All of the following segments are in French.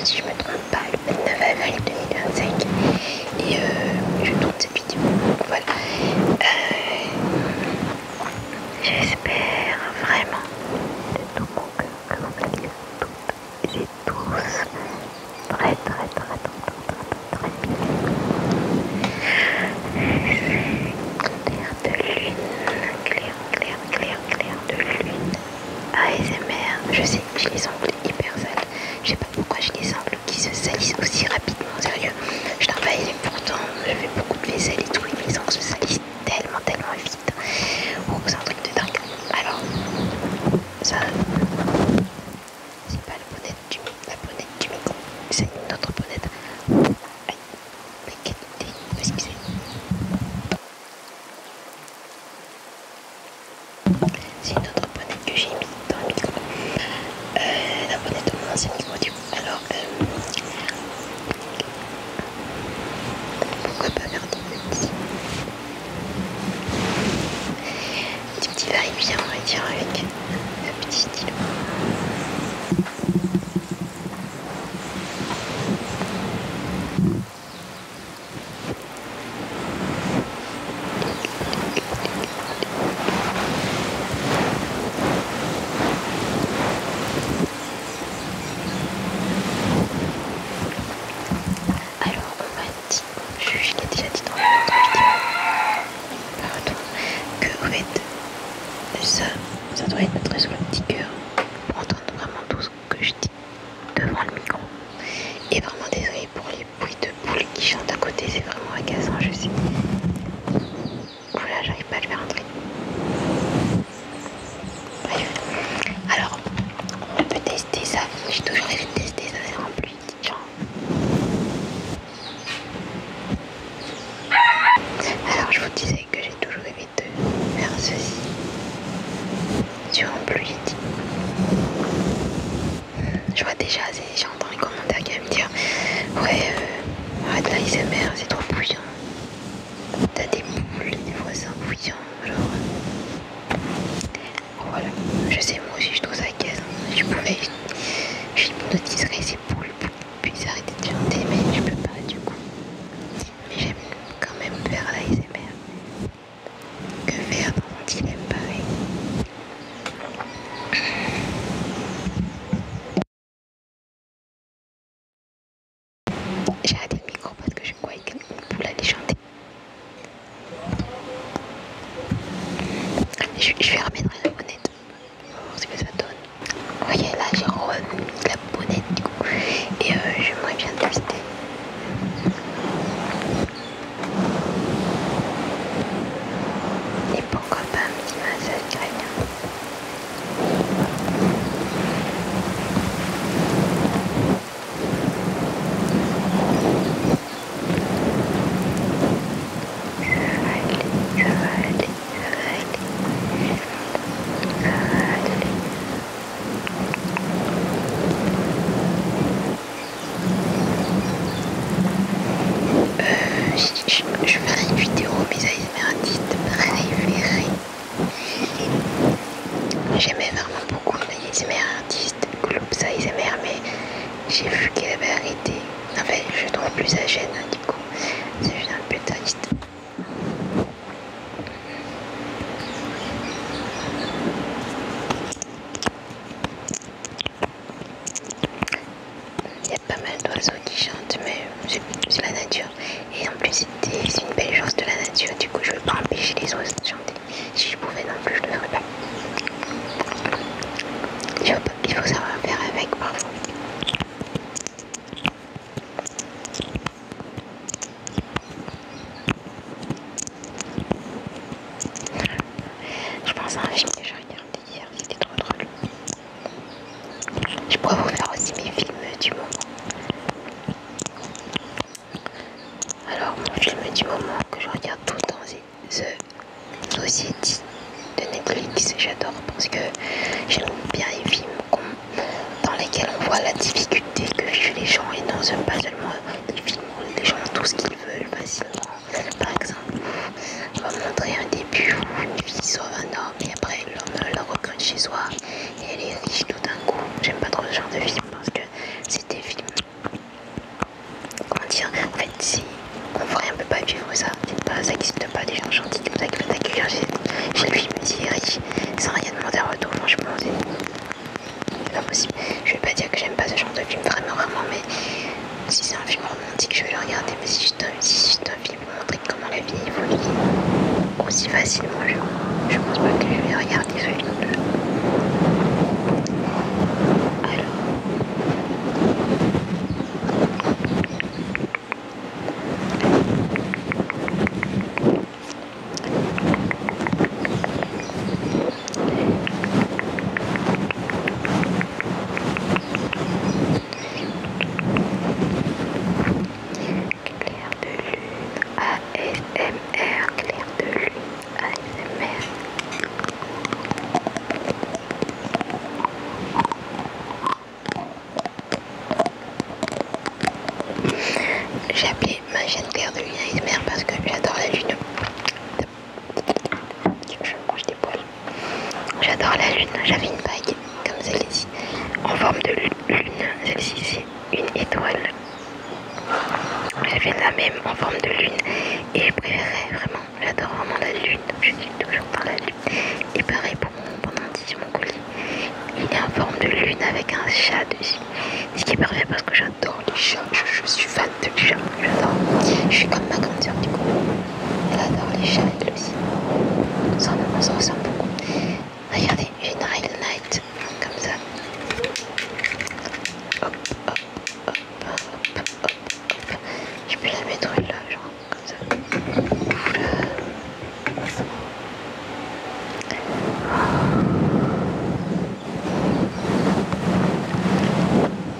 si je me trompe pas, le 29 avril 2025. Et je tourne cette vidéo. Voilà. J'espère vraiment de tout mon cœur que vous allez toutes et tous très très très très très bien. Clair de lune, clair de lune. ASMR, je sais, j'ai les ongles hyper sales. Je sais pas pourquoi j'ai les ongles qui se salissent aussi rapidement, sérieux. Je travaille et pourtant je fais beaucoup de vaisselle et tout, et mes ongles se salissent tellement vite. Oh, c'est un truc de dingue. Alors, ça, c'est pas la bonnette du micro, c'est une autre bonnette. Aïe, la qualité, excusez. C'est une autre bonnette que j'ai mis dans le micro. La bonnette de mon ancien micro du coup. Alors, pourquoi pas faire des petits va-et-vient, on va dire, avec ce petit stylo. Alors, on m'a dit, je l'ai déjà dit dans une autre vidéo, pardon, que en fait, ça doit être très sur le petit cœur pour entendre vraiment tout ce que je dis devant le micro. Et vraiment désolé pour les bruits de poules qui chantent à côté, c'est vraiment agaçant, je sais. Voilà, j'arrive pas à le faire entrer. Bref, alors, on peut tester ça. J'ai toujours rêvé de tester ça, c'est vraiment plus vite, genre. Alors, je vous disais que j'ai toujours rêvé de faire ceci sur un Bluetooth. Je vois déjà ces gens dans les commentaires qui vont me dire ouais, arrête l'ASMR, c'est trop bouillant. T'as des poules, des voisins bouillants, genre. Voilà, je sais, moi aussi je trouve ça agaçant. Je pouvais, j'hypnotiserais ces poules pour qu'ils puissent arrêter de chanter, mais je peux pas du coup. Mais j'aime quand même faire l'ASMR. Que faire dans un dilemme pareil? J'ai arrêté le micro parce que je croyais qu'une poule allait chanter. Je vais remettre la bonnette pour voir ce que ça donne. Vous voyez là, j'ai remis la bonnette du coup. Et j'aimerais bien tester. Et pourquoi pas un petit massage crânien. Ça va aller. Je ferai une vidéo mes ASMR artistes préférés. J'aimais vraiment beaucoup les ASMR artistes, Gloops ASMR, mais j'ai vu qu'elle avait arrêté. En fait, je trouve plus sa chaîne, du coup, ça devient un peu triste. Il y a pas mal d'oiseaux qui chantent, mais c'est la nature. Et en plus, c'est une belle chose de la nature, du coup, je ne veux pas empêcher les oiseaux de chanter. Si je pouvais non plus, je le ferais pas. Il faut savoir faire avec parfois. Je pense à un film que j'ai regardé hier, c'était trop drôle. Je pourrais vous faire aussi mes films du moment. mais si c'est un film romantique, je vais le regarder. Mais si c'est un film pour montrer comment la vie évolue aussi facilement, je pense pas que je vais regarder ce film-là. Alors. Clair de lune, ASMR, clair de lune, ASMR. J'ai appelé ma chaîne clair de lune ASMR parce que j'adore la lune. Je mange des poils. J'adore la lune, j'avais une bague comme celle-ci en forme de lune. Celle-ci c'est une étoile. J'avais la même en forme de lune et je préférais vraiment, j'adore vraiment la lune, je suis toujours dans la lune. Et pareil pour mon pendentif, mon collier, il est en forme de lune avec un chat dessus. Ce qui est parfait parce que j'adore les chats, je suis fan de chats, j'adore. Je suis comme ma grande soeur du coup, elle adore les chats elle aussi. On s'en ressemble beaucoup. Regardez, j'ai une highlight comme ça. Hop, hop, hop, hop, hop, hop. Je peux la mettre là, genre comme ça. Oula.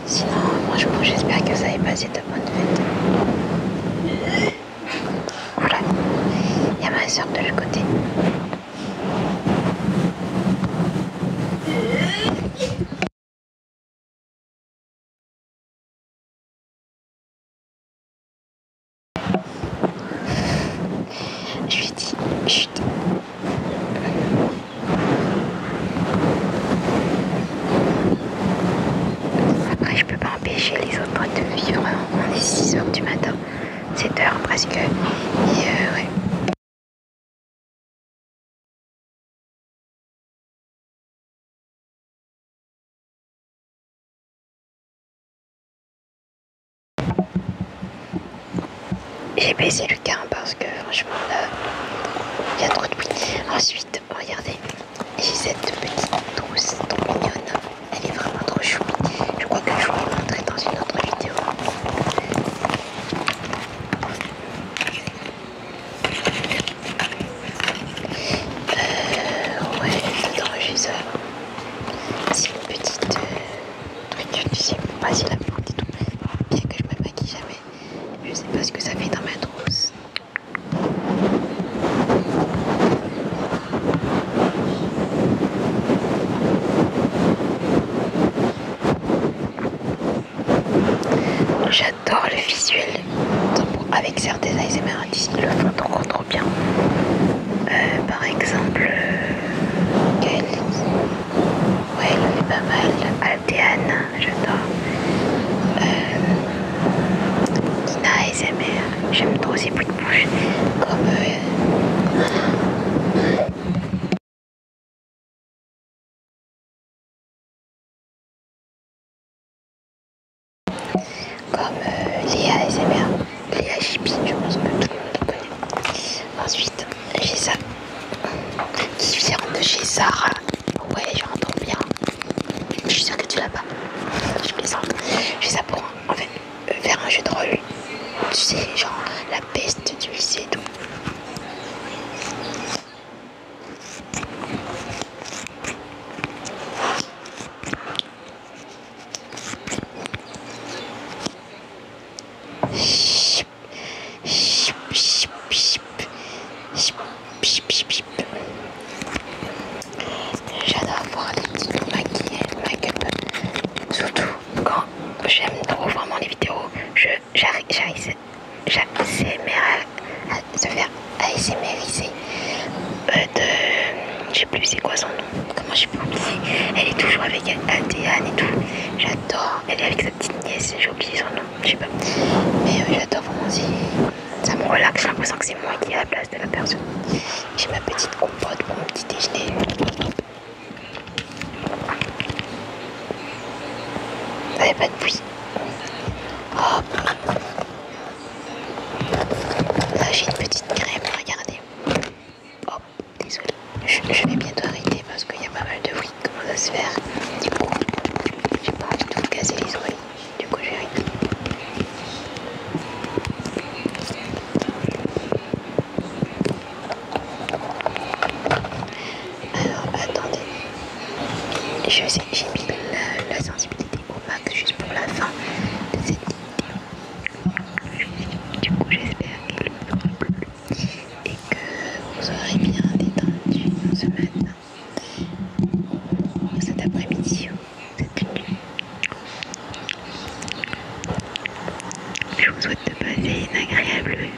Sinon, franchement, j'espère que ça ait passé de bonnes fêtes. Oula, il y a ma soeur de l'autre côté. Je lui dis, chut. Après, je peux pas empêcher les autres de vivre. On est 6h du matin, 7h presque. Et ouais. J'ai baissé le gain parce que franchement là, il y a trop de bruit. Ensuite, regardez, j'ai cette petite trousse trop mignonne. Elle est vraiment trop chou. Je crois que je vous l'ai montré dans une autre vidéo. Ouais, dedans j'ai ça. C'est une petite truc, tu sais, pour passer la porte et tout. Bien que je me maquille jamais. Je sais pas ce que ça fait dans ma trousse. J'adore le visuel avec certains ASMR artistes qui le font trop bien. Par exemple, quel... ouais, il le fait pas mal. Altéane, j'adore. Kina ASMR, j'aime trop ses bruits de bouche. Comme Léa ASMR, Léa JP, je pense que tout le monde le connaît. Ensuite, j'ai ça qui vient de chez Zara. Ouais, j'entends bien. Je suis sûre que tu l'as pas. Je plaisante. J'ai ça pour en fait faire un jeu de rôle. Tu sais, genre la peste du lycée et tout. J'adore voir les petits make-up. Surtout quand j'aime trop vraiment les vidéos. J'arrive à se faire ASMRiser je sais plus c'est quoi son nom. Comment j'ai pu oublier. Elle est toujours avec Altéane et tout. J'adore. Elle est avec sa petite nièce. J'ai oublié son nom. Je sais pas. Mais j'adore vraiment. Ça me relaxe. J'ai l'impression que c'est moi qui ai la place de la personne. J'ai ma petite compote pour mon petit déjeuner. Ça fait pas de bruit. Je vous souhaite de passer une agréable